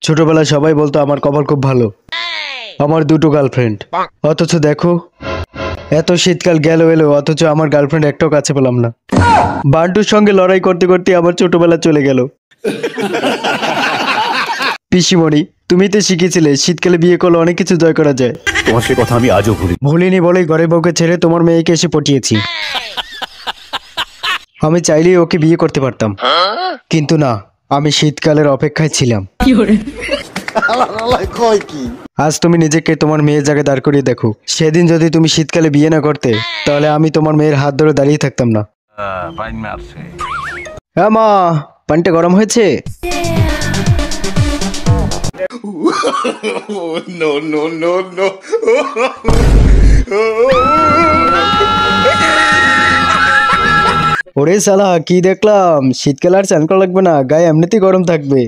ছোটবেলায় সবাই বলতো আমার কপাল খুব ভালো, আমার দুটো গার্লফ্রেন্ড। অথচ দেখো, এত শীতকাল গেল এলো, অথচ আমার গার্লফ্রেন্ড একটাও কাছে পেলাম না। বান্টুর সঙ্গে লড়াই করতে করতে আমার ছোটবেলা চলে গেল। পিসিমণি, তুমি তো শিখেছিলে শীতকালে বিয়ে করলে অনেক কিছু জয় করা যায়। তোমার সে কথা আমি আজও ভুলিনি বলেই ঘরে বউকে ছেড়ে তোমার মেয়েকে এসে পটিয়েছি। আমি চাইলেই ওকে বিয়ে করতে পারতাম, কিন্তু না, আমি শীতকালের অপেক্ষায় ছিলাম। আজ তুমি নিজেকে তোমার মেয়ের জায়গায় দাঁড় করিয়ে দেখো। সেদিন যদি তুমি শীতকালে বিয়ে না করতে, তাহলে আমি তোমার মেয়ের হাত ধরে দাঁড়িয়ে থাকতাম না। হ্যাঁ মা, পানিটা গরম হয়েছে? ওরে শালা, কি দেখলাম? শীতকালে আর চান করা লাগবে না, গায়ে এমনিতেই গরম থাকবে।